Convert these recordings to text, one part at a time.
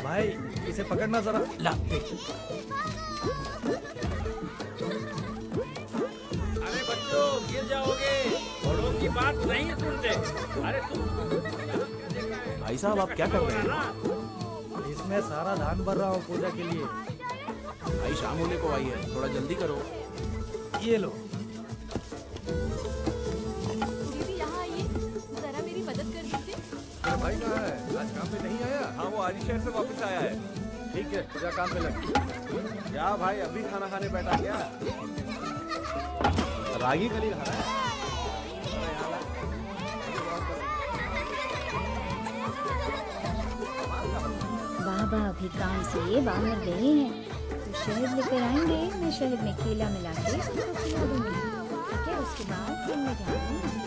भाई इसे पकड़ना जरा। ला देख। अरे बच्चों गिर जाओगे, बड़ों की बात नहीं सुनते। अरे तुम भाई साहब आप क्या कर रहे हैं? इसमें सारा धान भर रहा हूँ पूजा के लिए। भाई शाम होने को आई है, थोड़ा जल्दी करो। ये लो। दीदी यहाँ आइए, जरा मेरी मदद कर दीजिए। मेरा भाई कहाँ है? आज काम पे नहीं आया? हाँ वो आज शहर से वापस आया है। ठीक है, पूजा काम पे लग। क्या भाई अभी खाना खाने बैठा क्या? रागी कली खा रहा है? बाबा अभी काम से बाहर गए हैं, तो शहद लेकर आएंगे। मैं शहद में केला मिला के उनको खिला दूंगी, ठीक है? उसके बाद फिर मैं जाऊंगी।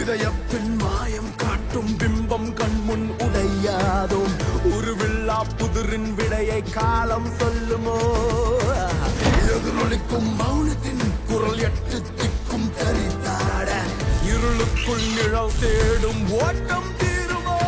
இதயத்தின் மாயம் காட்டும் பிம்பம் கண்முன் உடையாதோ உருவில்லா புதிரின் விடையை காலம் சொல்லுமோ எதிரொலிக்கும் மௌனத்தின் குரல் எட்டு திக்கும் தரித்தாட இருளுக்குள் நிழல் தேடும் ஓட்டம் தீருமோ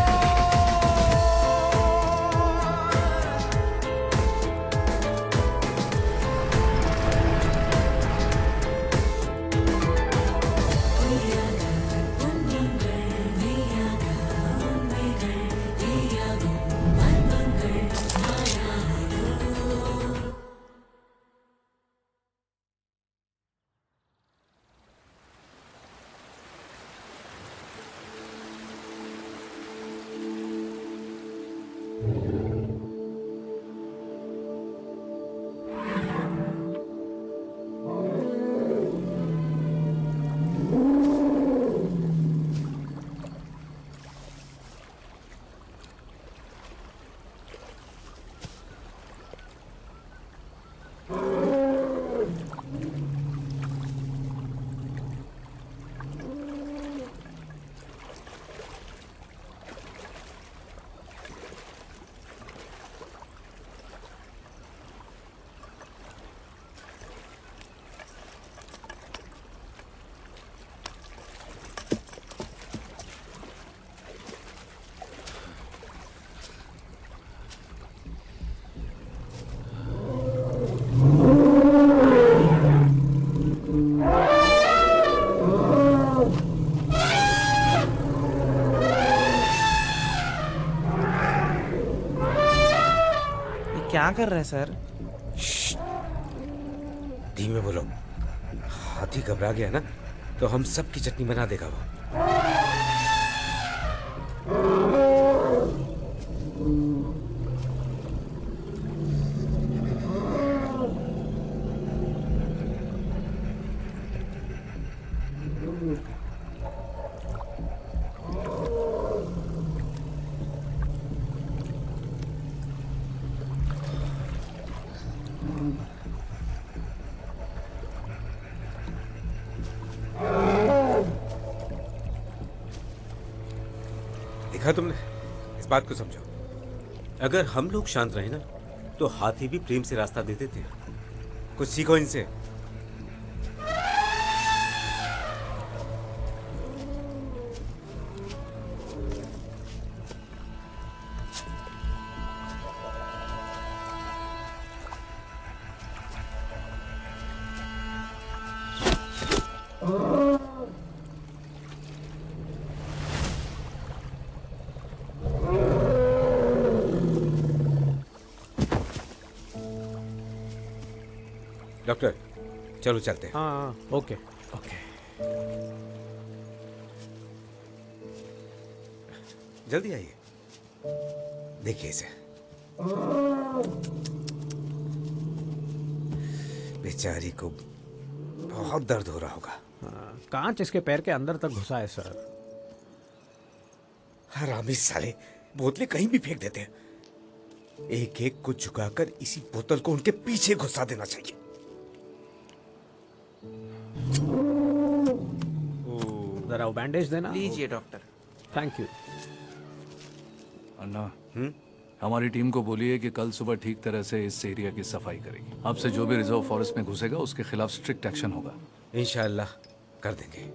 क्या कर रहे हैं सर? धीमे बोलो। हाथी घबरा गया ना तो हम सब की चटनी बना देगा वो। देखा तुमने? इस बात को समझो, अगर हम लोग शांत रहे ना तो हाथी भी प्रेम से रास्ता दे देते हैं। कुछ सीखो इनसे। डॉक्टर चलो चलते हैं। हाँ ओके ओके। जल्दी आइए, देखिए इसे। बेचारी को बहुत दर्द हो रहा होगा। कांच इसके पैर के अंदर तक घुसा है सर। हरामी साले बोतलें कहीं भी फेंक देते हैं। एक एक को झुकाकर इसी बोतल को उनके पीछे घुसा देना चाहिए। जरा वो बैंडेज देना। लीजिए डॉक्टर। Thank you. अन्ना, हमारी टीम को बोलिए कि कल सुबह ठीक तरह से इस एरिया की सफाई करेगी। अब से जो भी रिजर्व फॉरेस्ट में घुसेगा उसके खिलाफ स्ट्रिक्ट एक्शन होगा। इंशाअल्लाह कर देंगे।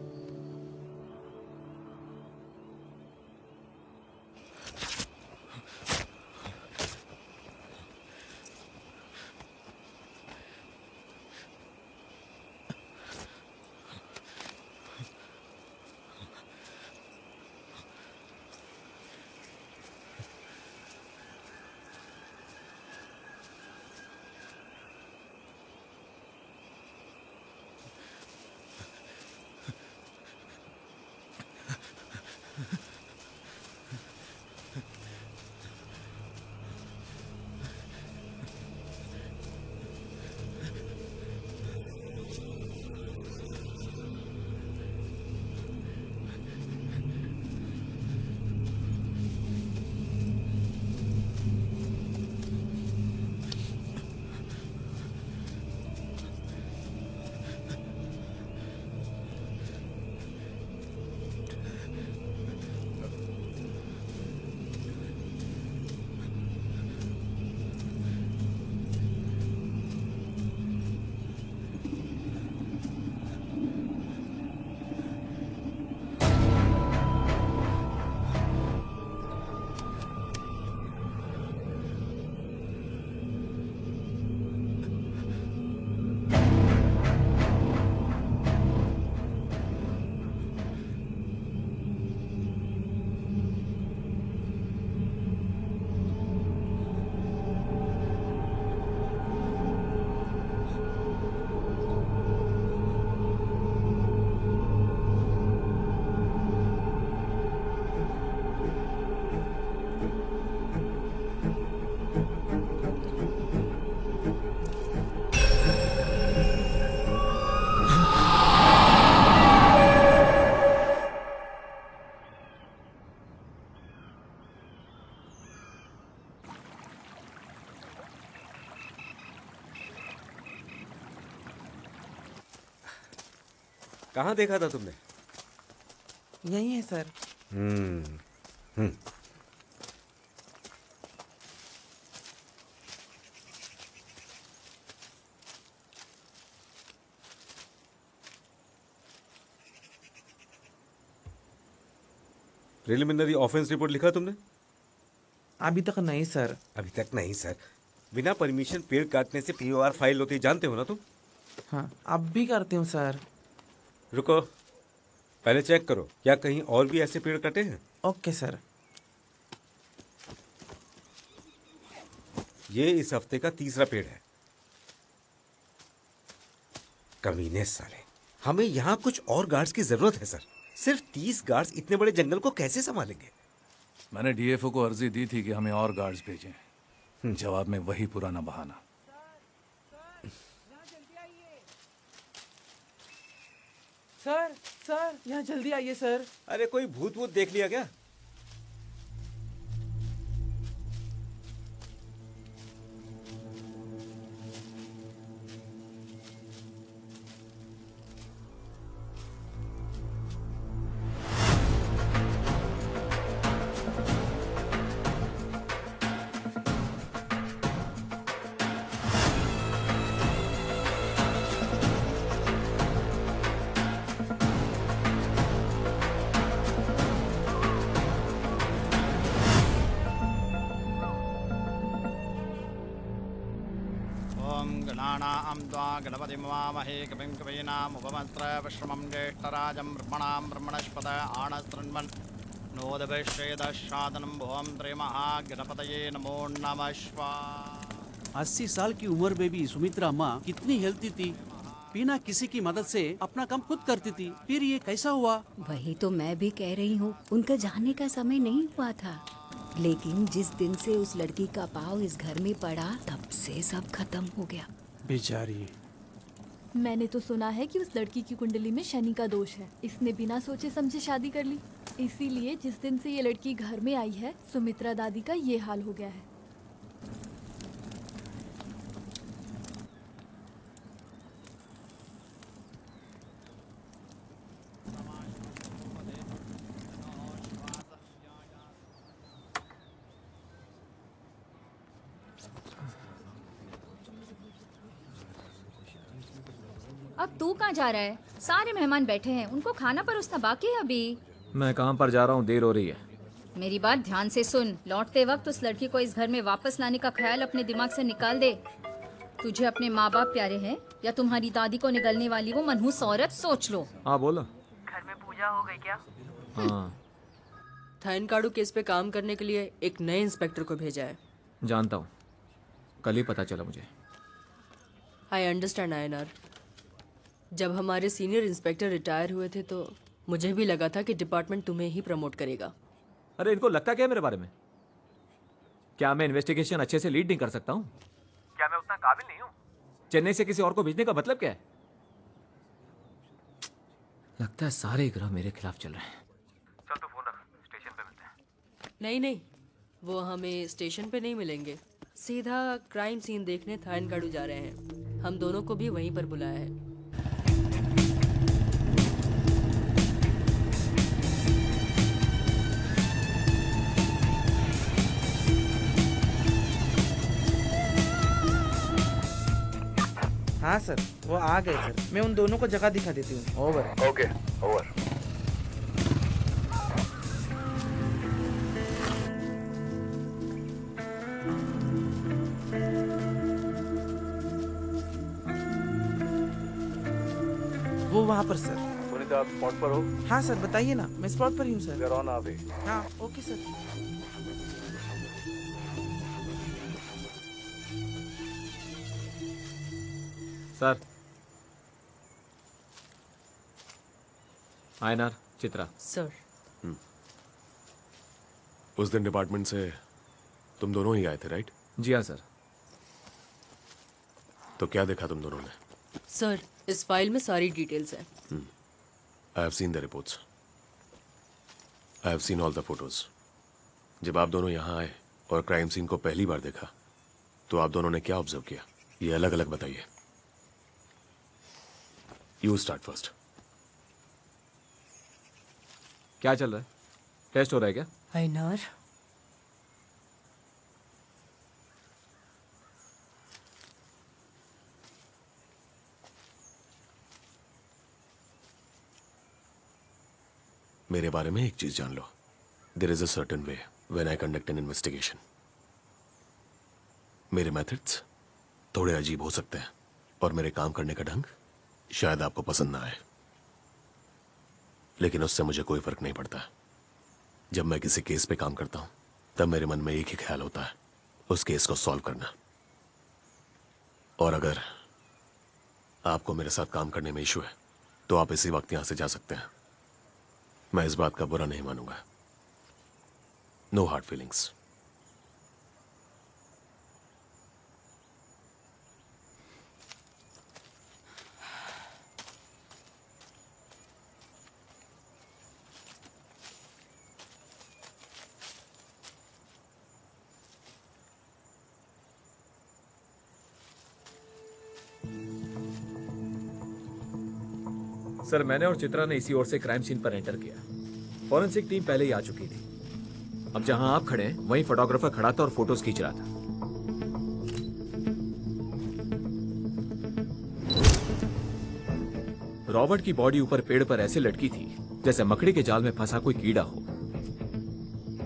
कहाँ देखा था तुमने? यही है सर। हम्म। प्रिलिमिनरी ऑफेंस रिपोर्ट लिखा तुमने? अभी तक नहीं सर। अभी तक नहीं सर। बिना परमिशन पेड़ काटने से पीओआर फाइल होती, जानते हो ना तुम? हाँ, अब भी करती हूँ सर। रुको, पहले चेक करो क्या कहीं और भी ऐसे पेड़ कटे हैं। Okay sir. ये इस हफ्ते का तीसरा पेड़ है। कमीने साले, हमें यहाँ कुछ और गार्ड्स की जरूरत है सर। सिर्फ 30 गार्ड्स इतने बड़े जंगल को कैसे संभालेंगे? मैंने डीएफओ को अर्जी दी थी कि हमें और गार्ड्स भेजें। जवाब में वही पुराना बहाना। सर सर, यहाँ जल्दी आइए सर। अरे कोई भूत वूत देख लिया क्या? गणपति मवामहे कविं कवीनामुपमन्त्रविश्रमं ज्येष्ठराजं ब्रह्मणां ब्रह्मणस्पत आणस्तृण्वन् नोदभिषेदशादनं भुवं त्रिमहागणपतये नमो नमः स्वाहा। 80 साल की उम्र में भी सुमित्रा अम्मा कितनी हेल्थी थी, बिना किसी की मदद से अपना काम खुद करती थी। फिर ये कैसा हुआ? वही तो मैं भी कह रही हूँ, उनका जाने का समय नहीं हुआ था, लेकिन जिस दिन से उस लड़की का पाँव इस घर में पड़ा तब से सब खत्म हो गया। बेचारी। मैंने तो सुना है कि उस लड़की की कुंडली में शनि का दोष है। इसने बिना सोचे समझे शादी कर ली, इसीलिए जिस दिन से ये लड़की घर में आई है सुमित्रा दादी का ये हाल हो गया है। अब तू कहाँ जा रहा है? सारे मेहमान बैठे हैं, उनको खाना परोसना बाकी है अभी। मैं कहाँ पर जा रहा हूँ, देर हो रही है। मेरी बात ध्यान से सुन, लौटते वक्त उस लड़की को इस घर में वापस लाने का ख्याल अपने दिमाग से निकाल दे। तुझे अपने माँ बाप प्यारे हैं या तुम्हारी दादी को निगलने वाली वो मनहूस औरत? सोच लो। हाँ बोलो। घर में पूजा हो गई क्या? हाँ। थाइनकाडू केस पे काम करने के लिए एक नए इंस्पेक्टर को भेजा है। जानता हूँ, कल ही पता चला मुझे। I understand INR. जब हमारे सीनियर इंस्पेक्टर रिटायर हुए थे तो मुझे भी लगा था कि डिपार्टमेंट तुम्हें ही प्रमोट करेगा। अरे इनको लगता क्या है मेरे बारे में? क्या मैं इन्वेस्टिगेशन अच्छे से लीड नहीं कर सकता हूँ? क्या मैं उतना काबिल नहीं हूँ? चेन्नई से किसी और को भेजने का मतलब क्या है? लगता है सारे ग्रह मेरे खिलाफ चल रहे हैं। चल तू फोन रख, स्टेशन पे मिलते हैं। नहीं, वो हमें स्टेशन पे नहीं मिलेंगे, सीधा क्राइम सीन देखने थाइनकाडू जा रहे हैं। हम दोनों को भी वहीं पर बुलाया है। हाँ सर, वो आ गए सर। मैं उन दोनों को जगह दिखा देती हूँ। ओवर। Okay, over. वो वहाँ पर सर। सुनीता, आप स्पॉट पर हो? हाँ सर, बताइए ना, मैं स्पॉट पर ही हूँ sir. We're on our way। हाँ, okay sir. Sir, INR, Chitra. Sir. उस दिन डिपार्टमेंट से तुम दोनों ही आए थे, राइट? जी हाँ सर। तो क्या देखा तुम दोनों ने? सर, इस फाइल में सारी डिटेल्स हैं। I have seen the reports. I have seen all the photos. जब आप दोनों यहाँ आए और क्राइम सीन को पहली बार देखा तो आप दोनों ने क्या ऑब्जर्व किया, ये अलग अलग बताइए। You start first. क्या चल रहा है? टेस्ट हो रहा है क्या? आयनार, मेरे बारे में एक चीज जान लो. There is a certain way when I conduct an investigation. मेरे मेथड्स थोड़े अजीब हो सकते हैं और मेरे काम करने का ढंग शायद आपको पसंद ना आए, लेकिन उससे मुझे कोई फर्क नहीं पड़ता. जब मैं किसी केस पे काम करता हूं तब मेरे मन में एक ही ख्याल होता है, उस केस को सॉल्व करना. और अगर आपको मेरे साथ काम करने में इशू है तो आप इसी वक्त यहां से जा सकते हैं. मैं इस बात का बुरा नहीं मानूंगा. No hard feelings. सर, मैंने और चित्रा ने इसी ओर से क्राइम सीन पर एंटर किया. फॉरेंसिक टीम पहले ही आ चुकी थी. अब जहां आप खड़े हैं वहीं फोटोग्राफर खड़ा था और फोटोज खींच रहा था. रॉबर्ट की बॉडी ऊपर पेड़ पर ऐसे लटकी थी जैसे मकड़ी के जाल में फंसा कोई कीड़ा हो.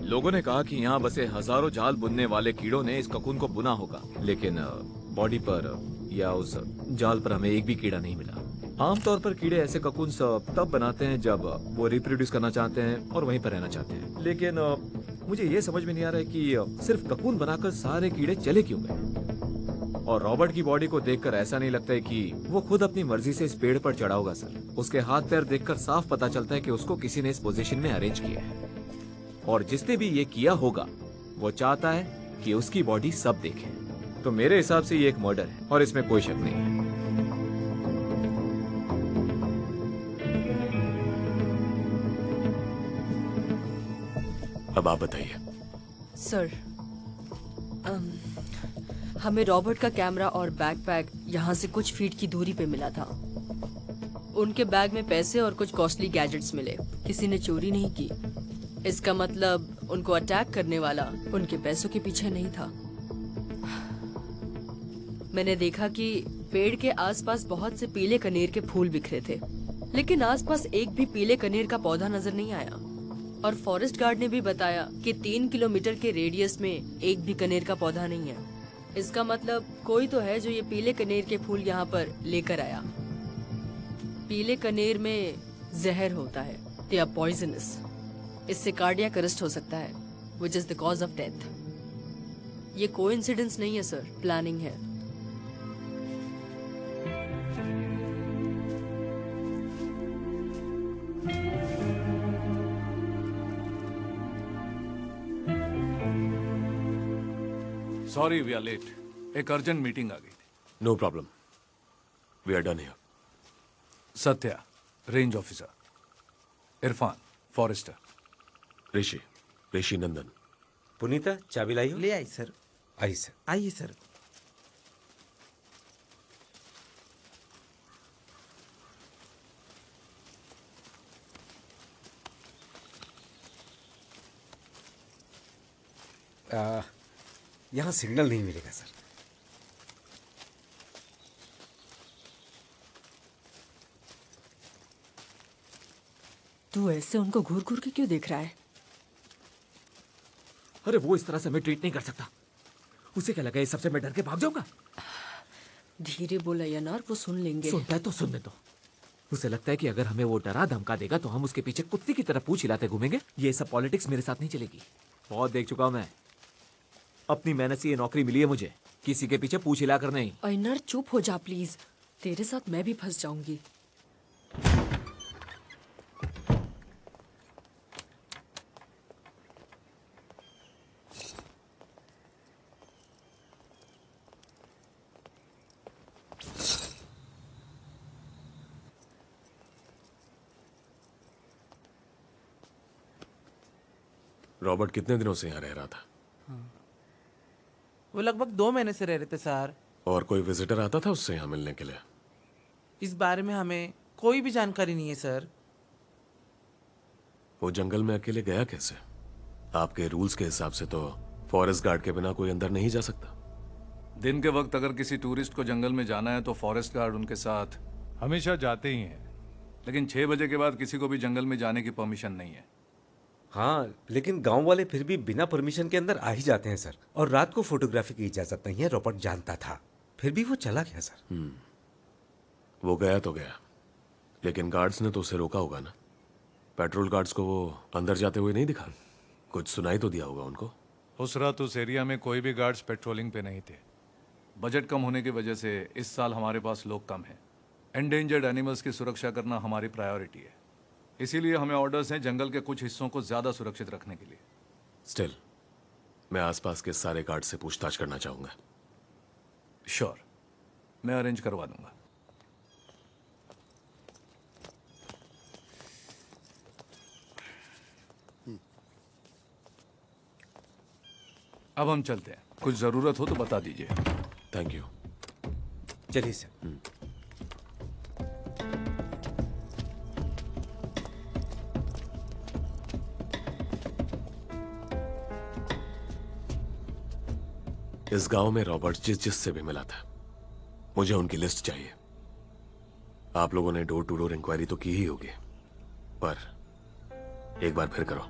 लोगों ने कहा कि यहाँ बसे हजारों जाल बुनने वाले कीड़ों ने इस ककून को बुना होगा, लेकिन बॉडी पर या उस जाल पर हमें एक भी कीड़ा नहीं मिला. आमतौर पर कीड़े ऐसे ककून तब बनाते हैं जब वो रिप्रोड्यूस करना चाहते हैं और वहीं पर रहना चाहते हैं. लेकिन मुझे ये समझ में नहीं आ रहा है कि सिर्फ ककून बनाकर सारे कीड़े चले क्यों गए. और रॉबर्ट की बॉडी को देखकर ऐसा नहीं लगता है कि वो खुद अपनी मर्जी से इस पेड़ पर चढ़ा होगा. सर, उसके हाथ पैर देखकर साफ पता चलता है कि उसको किसी ने इस पोजीशन में अरेंज किया है. और जिसने भी ये किया होगा वो चाहता है कि उसकी बॉडी सब देखे. तो मेरे हिसाब से ये एक मर्डर है और इसमें कोई शक नहीं है. अब आप बताइए. सर, हमें रॉबर्ट का कैमरा और बैकपैक यहाँ से कुछ फीट की दूरी पे मिला था. उनके बैग में पैसे और कुछ कॉस्टली गैजेट्स मिले. किसी ने चोरी नहीं की. इसका मतलब उनको अटैक करने वाला उनके पैसों के पीछे नहीं था. मैंने देखा कि पेड़ के आसपास बहुत से पीले कनेर के फूल बिखरे थे, लेकिन आसपास एक भी पीले कनेर का पौधा नजर नहीं आया. और फॉरेस्ट गार्ड ने भी बताया कि 3 किलोमीटर के रेडियस में एक भी कनेर का पौधा नहीं है. इसका मतलब कोई तो है जो ये पीले कनेर के फूल यहाँ पर लेकर आया. पीले कनेर में जहर होता है. They are poisonous. इससे कार्डियक अरेस्ट हो सकता है, which is the cause of death. ये कोइंसिडेंस नहीं है सर, प्लानिंग है. Sorry we are late. एक अर्जेंट मीटिंग आ गई थी. No problem. We are done here. Satya, range officer. Irfan, forester. Rishi Nandan. Punita, चाबी लाई हो? ले आई सर. आई सर. आइए सर. यहाँ सिग्नल नहीं मिलेगा सर. तू ऐसे उनको घूर घूर के क्यों देख रहा है? अरे वो इस तरह से मैं ट्रीट नहीं कर सकता. उसे क्या लगा इस सबसे मैं डर के भाग जाऊंगा? धीरे बोला यार, वो सुन लेंगे. सुनता है तो सुनने दो. उसे लगता है कि अगर हमें वो डरा धमका देगा तो हम उसके पीछे कुत्ते की तरह पूंछ हिलाते घूमेंगे. ये सब पॉलिटिक्स मेरे साथ नहीं चलेगी. बहुत देख चुका हूं मैं. अपनी मेहनत से ये नौकरी मिली है मुझे, किसी के पीछे पूछ हिलाकर नहीं. आयनार चुप हो जा प्लीज. तेरे साथ मैं भी फंस जाऊंगी. रॉबर्ट कितने दिनों से यहाँ रह रहा था? वो लगभग 2 महीने से रह रहे थे सर. और कोई विजिटर आता था उससे यहाँ मिलने के लिए? इस बारे में हमें कोई भी जानकारी नहीं है सर. वो जंगल में अकेले गया कैसे? आपके रूल्स के हिसाब से तो फॉरेस्ट गार्ड के बिना कोई अंदर नहीं जा सकता। दिन के वक्त अगर किसी टूरिस्ट को जंगल में जाना है तो फॉरेस्ट गार्ड उनके साथ हमेशा जाते ही हैं, लेकिन 6 बजे के बाद किसी को भी जंगल में जाने की परमिशन नहीं है। हाँ, लेकिन गांव वाले फिर भी बिना परमिशन के अंदर आ ही जाते हैं सर। और रात को फोटोग्राफी की इजाजत नहीं है, रॉबर्ट जानता था, फिर भी वो चला गया सर। वो गया तो गया, लेकिन गार्ड्स ने तो उसे रोका होगा ना। पेट्रोल गार्ड्स को वो अंदर जाते हुए नहीं दिखा? कुछ सुनाई तो दिया होगा उनको। उस रात उस एरिया में कोई भी गार्ड्स पेट्रोलिंग पे नहीं थे। बजट कम होने की वजह से इस साल हमारे पास लोग कम हैं। एंडेंजर्ड एनिमल्स की सुरक्षा करना हमारी प्रायोरिटी है, इसीलिए हमें ऑर्डर्स हैं जंगल के कुछ हिस्सों को ज्यादा सुरक्षित रखने के लिए। स्टिल मैं आसपास के सारे गार्ड से पूछताछ करना चाहूंगा। श्योर, मैं अरेंज करवा दूंगा। अब हम चलते हैं, कुछ जरूरत हो तो बता दीजिए। Thank you. चलिए सर। इस गांव में रॉबर्ट जिस से भी मिला था, मुझे उनकी लिस्ट चाहिए। आप लोगों ने डोर टू डोर इंक्वायरी तो की ही होगी, पर एक बार फिर करो।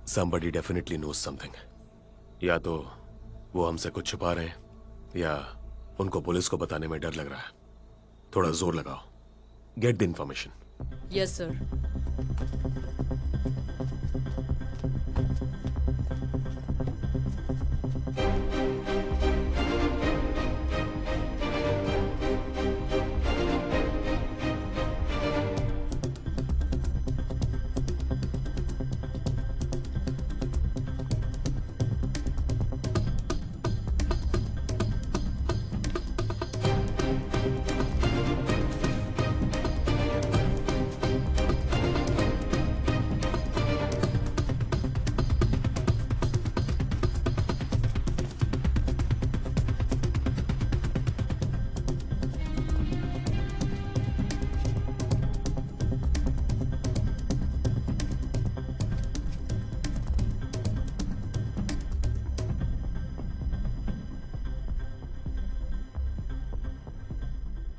somebody definitely knows something। या तो वो हमसे कुछ छुपा रहे हैं, या उनको पुलिस को बताने में डर लग रहा है। थोड़ा जोर लगाओ, get the information. Yes sir.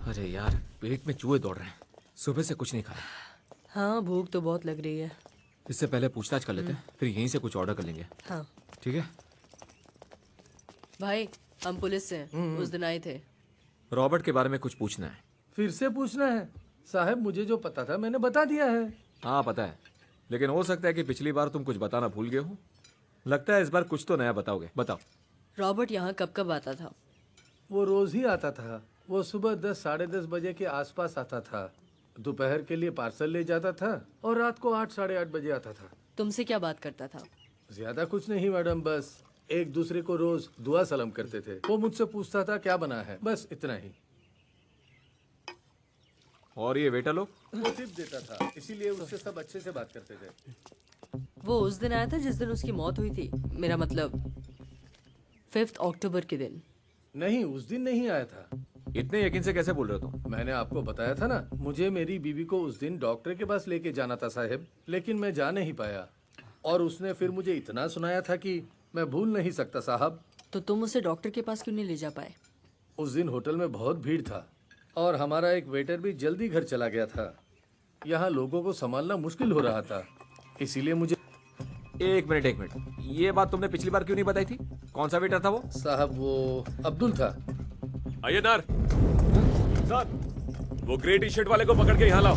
अरे यार, पेट में चूहे दौड़ रहे हैं, सुबह से कुछ नहीं खाया। हाँ, भूख तो बहुत लग रही है। इससे पहले पूछताछ कर लेते हैं, फिर यहीं से कुछ ऑर्डर कर लेंगे। हाँ ठीक है भाई, हम पुलिस से हैं, उस दिन आए थे। रॉबर्ट के बारे में कुछ पूछना है। फिर से पूछना है? साहब मुझे जो पता था मैंने बता दिया है। हाँ पता है, लेकिन हो सकता है कि पिछली बार तुम कुछ बताना भूल गए हो। लगता है इस बार कुछ तो नया बताओगे, बताओ। रॉबर्ट यहाँ कब कब आता था? वो रोज ही आता था। वो सुबह 10 साढ़े 10 बजे के आसपास आता था। दोपहर के लिए पार्सल ले जाता था और रात को 8 साढ़े 8 बजे आता था। तुमसे क्या बात करता था? ज्यादा कुछ नहीं मैडम, बस एक दूसरे को रोज दुआ सलाम करते थे। वो मुझसे पूछता था क्या बना है, बस इतना ही। और ये वेटर लोग? वो टिप देता था, इसीलिए उससे सब अच्छे से बात करते थे। वो उस दिन आया था जिस दिन उसकी मौत हुई थी, मेरा मतलब 5 अक्टूबर के दिन। नहीं, उस दिन नहीं आया था। इतने यकीन से कैसे बोल रहे हो तुम? मैंने आपको बताया था ना, मुझे मेरी बीवी को उस दिन डॉक्टर के पास लेके जाना था साहब, लेकिन मैं जा नहीं पाया। और उसने फिर मुझे इतना सुनाया था कि मैं भूल नहीं सकता साहब। तो तुम उसे डॉक्टर के पास क्यों नहीं ले जा पाए? उस दिन होटल में बहुत भीड़ था और हमारा एक वेटर भी जल्दी घर चला गया था। यहाँ लोगों को संभालना मुश्किल हो रहा था, इसीलिए मुझे। एक मिनट, ये बात तुमने पिछली बार क्यों नहीं बताई थी? कौन सा वेटर था वो? साहब वो अब्दुल था। अय्यनार सर, वो ग्रे टी शर्ट वाले को पकड़ के यहाँ लाओ।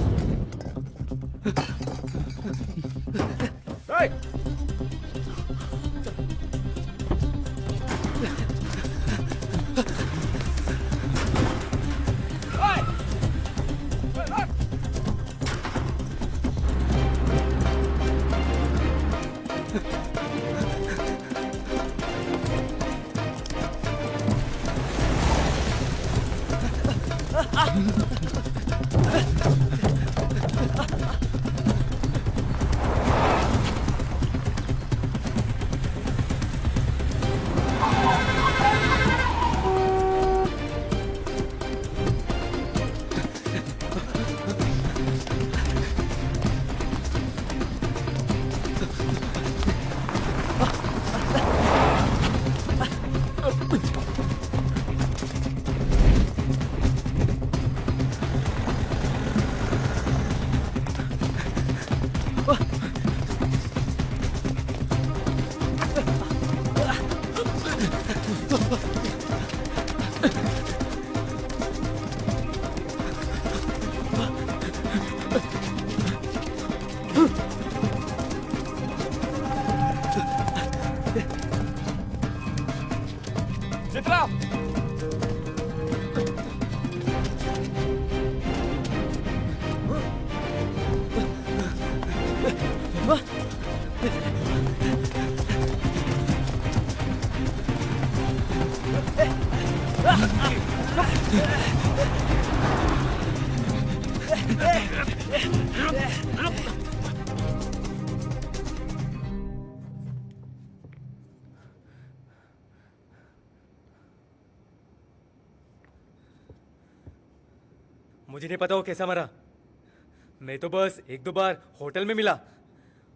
मुझे नहीं पता वो कैसा मरा। मैं तो बस एक दो बार होटल में मिला,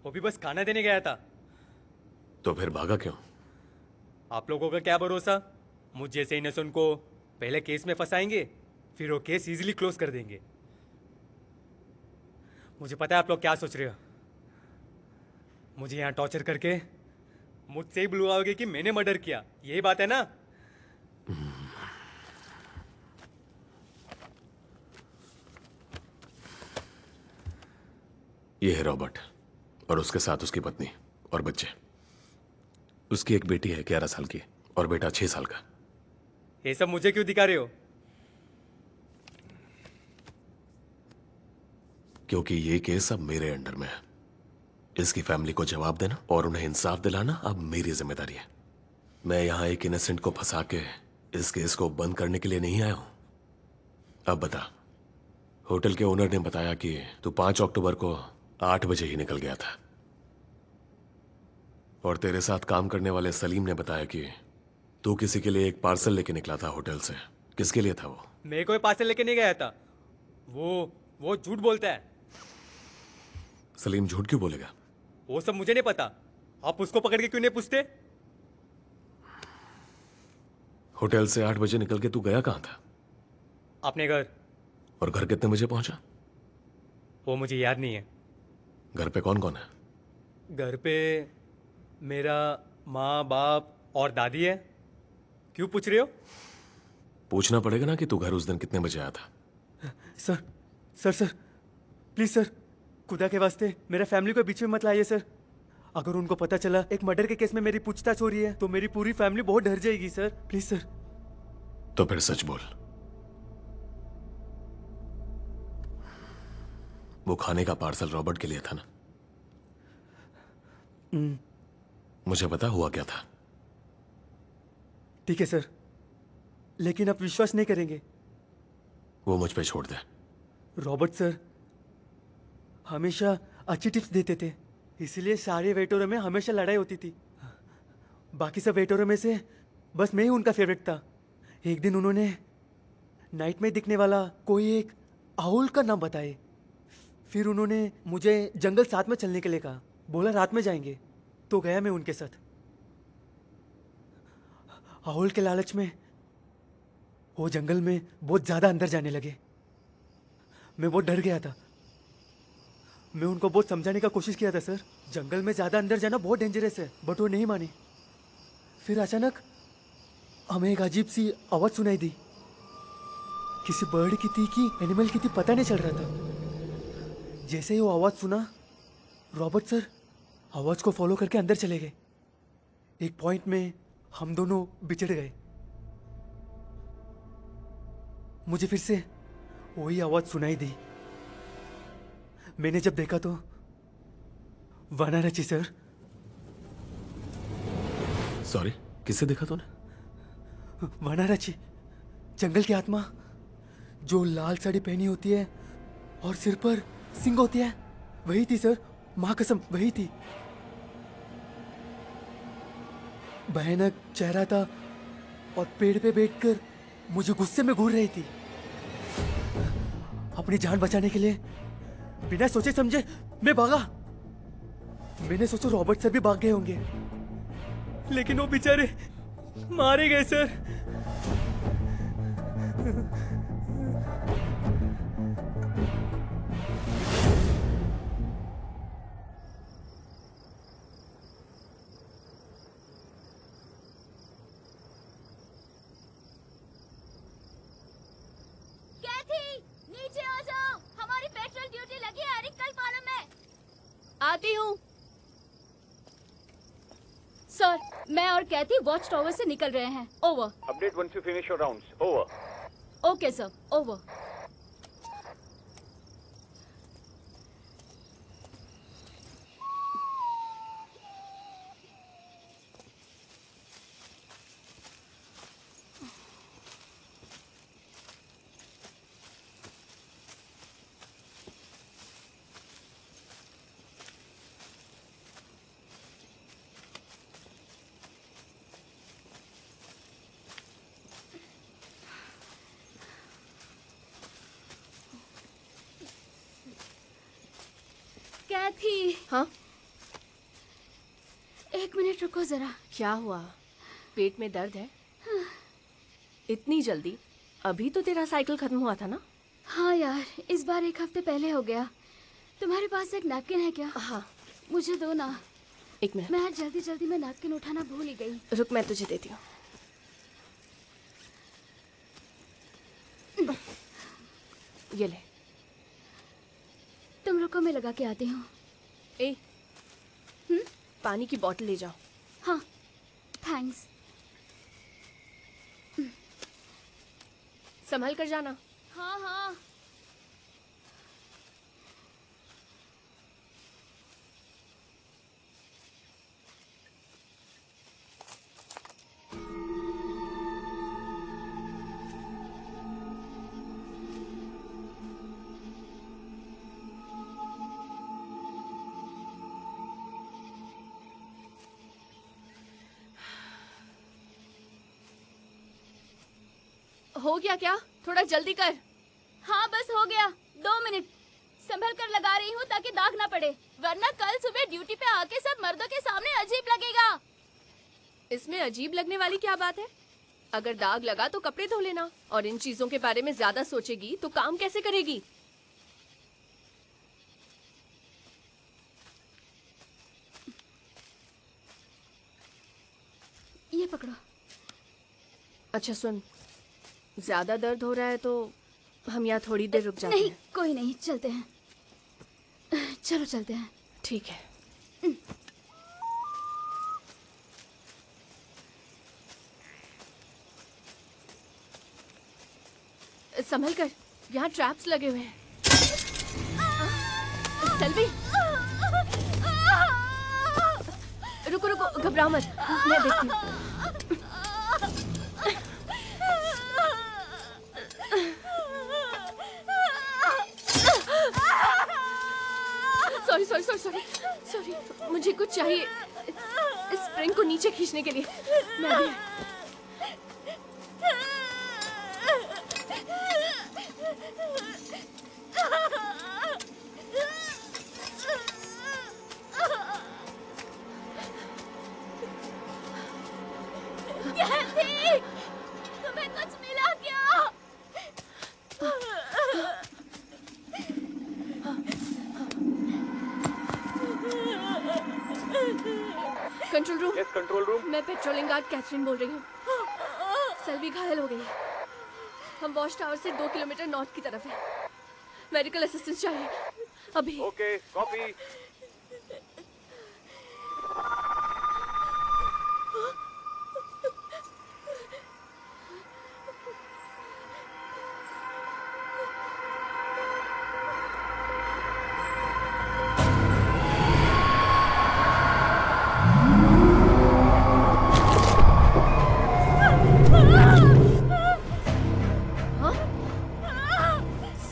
वो भी बस खाना देने गया था। तो फिर भागा क्यों? आप लोगों का क्या भरोसा? मुझ जैसे इनोसेंट को पहले केस में फंसाएंगे, फिर वो केस इजीली क्लोज कर देंगे। मुझे पता है आप लोग क्या सोच रहे हो। मुझे यहाँ टॉर्चर करके मुझसे ही बुलवाओगे कि मैंने मर्डर किया, यही बात है ना? ये है रॉबर्ट और उसके साथ उसकी पत्नी और बच्चे। उसकी एक बेटी है 11 साल की और बेटा 6 साल का। ये सब मुझे क्यों दिखा रहे हो? क्योंकि ये केस अब मेरे अंडर में है। इसकी फैमिली को जवाब देना और उन्हें इंसाफ दिलाना अब मेरी जिम्मेदारी है। मैं यहां एक इनोसेंट को फंसा के इस केस को बंद करने के लिए नहीं आया हूं। अब बता, होटल के ओनर ने बताया कि तू 5 अक्टूबर को 8 बजे ही निकल गया था और तेरे साथ काम करने वाले सलीम ने बताया कि तू किसी के लिए एक पार्सल लेके निकला था होटल से। किसके लिए था वो? मैं कोई पार्सल लेके नहीं गया था। वो झूठ बोलता है। सलीम झूठ क्यों बोलेगा? वो सब मुझे नहीं पता। आप उसको पकड़ के क्यों नहीं पूछते? होटल से 8 बजे निकल के तू गया कहां था? अपने घर। और घर कितने बजे पहुंचा? वो मुझे याद नहीं है। घर पे कौन कौन है? घर पे मेरा माँ बाप और दादी है। क्यों पूछ रहे हो? पूछना पड़ेगा ना कि तू घर उस दिन कितने बजे आया था। सर प्लीज सर, खुदा के वास्ते मेरा फैमिली को बीच में मत लाइए सर। अगर उनको पता चला एक मर्डर के केस में मेरी पूछताछ हो रही है तो मेरी पूरी फैमिली बहुत डर जाएगी सर। Please sir. तो फिर सच बोल, वो खाने का पार्सल रॉबर्ट के लिए था ना? मुझे पता हुआ क्या था। ठीक है सर, लेकिन आप विश्वास नहीं करेंगे। वो मुझ पे छोड़ दे। रॉबर्ट सर हमेशा अच्छी टिप्स देते थे, इसलिए सारे वेटरों में हमेशा लड़ाई होती थी। बाकी सब वेटरों में से बस मैं ही उनका फेवरेट था। एक दिन उन्होंने नाइट में दिखने वाला कोई एक आउल का नाम बताए। फिर उन्होंने मुझे जंगल साथ में चलने के लिए कहा। बोला रात में जाएंगे, तो गया मैं उनके साथ। आउल के लालच में वो जंगल में बहुत ज्यादा अंदर जाने लगे। मैं बहुत डर गया था। मैं उनको बहुत समझाने का कोशिश किया था सर, जंगल में ज्यादा अंदर जाना बहुत डेंजरस है, बट वो नहीं माने। फिर अचानक हमें एक अजीब सी आवाज सुनाई दी। किसी बर्ड की थी कि एनिमल की थी, पता नहीं चल रहा था। जैसे ही वो आवाज सुना, रॉबर्ट सर आवाज को फॉलो करके अंदर चले गए। एक पॉइंट में हम दोनों बिछड़ गए। मुझे फिर से वही आवाज सुनाई दी। मैंने जब देखा तो वानारची सर। सॉरी, किससे देखा तूने? वानारची, जंगल की आत्मा जो लाल साड़ी पहनी होती है और सिर पर सिंग होती है, वही थी सर। मां कसम वही थी। भयानक चेहरा था और पेड़ पे बैठकर मुझे गुस्से में घूर रही थी। अपनी जान बचाने के लिए बिना सोचे समझे मैं भागा। मैंने सोचा रॉबर्ट सर भी भाग गए होंगे, लेकिन वो बेचारे मारे गए सर। नीचे आ जाओ, हमारी पेट्रोल ड्यूटी लगी है एरिक कल कॉलम में। आती हूँ सर। मैं और कैथी वॉच टावर से निकल रहे हैं। Over. Update once you finish your rounds. Over. Okay sir, over. Kathy. हाँ, एक मिनट रुको जरा। क्या हुआ? पेट में दर्द है? इतनी जल्दी? अभी तो तेरा साइकिल खत्म हुआ था ना? हाँ यार, इस बार 1 हफ्ते पहले हो गया। तुम्हारे पास एक नैपकिन है क्या? हाँ, मुझे दो ना। 1 मिनट। मैं जल्दी जल्दी में नैपकिन उठाना भूल ही गई। रुक, मैं तुझे देती हूँ। ये ले। तुम रुको, मैं लगा के आती हूँ। ए, पानी की बोतल ले जाओ। हाँ, थैंक्स। संभल कर जाना। हाँ हाँ। हो गया क्या? थोड़ा जल्दी कर। हाँ बस हो गया, 2 मिनट। संभल कर लगा रही हूँ ताकि दाग ना पड़े, वरना कल सुबह ड्यूटी पे आके सब मर्दों के सामने अजीब लगेगा। इसमें अजीब लगने वाली क्या बात है? अगर दाग लगा तो कपड़े धो लेना। और इन चीजों के बारे में ज्यादा सोचेगी तो काम कैसे करेगी? ये पकड़ो। अच्छा सुन, ज्यादा दर्द हो रहा है तो हम यहाँ थोड़ी देर रुक जाते नहीं, हैं। कोई नहीं, चलते हैं। चलो चलते हैं। ठीक है। संभल कर, यहाँ ट्रैप्स लगे हुए हैं। सेल्वी, रुको रुको, घबरा मत, मैं देखती हूँ। Sorry sorry sorry sorry sorry, मुझे कुछ चाहिए इस स्प्रिंग को नीचे खींचने के लिए। मैं भी। कैथी, तुम्हें कुछ मिला क्या? Control room. Yes, control room. मैं पेट्रोलिंग गार्ड कैथरीन बोल रही हूँ। सेल्वी घायल हो गई है। हम वॉच टावर से 2 किलोमीटर नॉर्थ की तरफ है। मेडिकल असिस्टेंस चाहिए अभी। Okay, copy.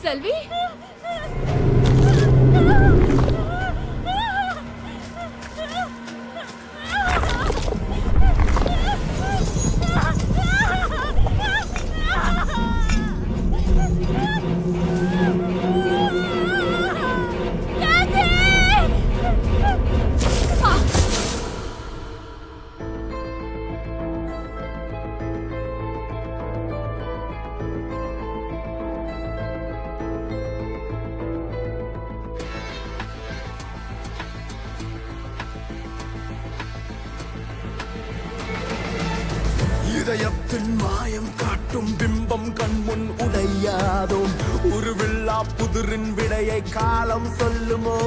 सेल्वी, இதயத்தின் மாயம் காட்டும் பிம்பம் கண்முன் உடையாதோ ஒரு விழா புதிரின் விடையை காலம் சொல்லுமோ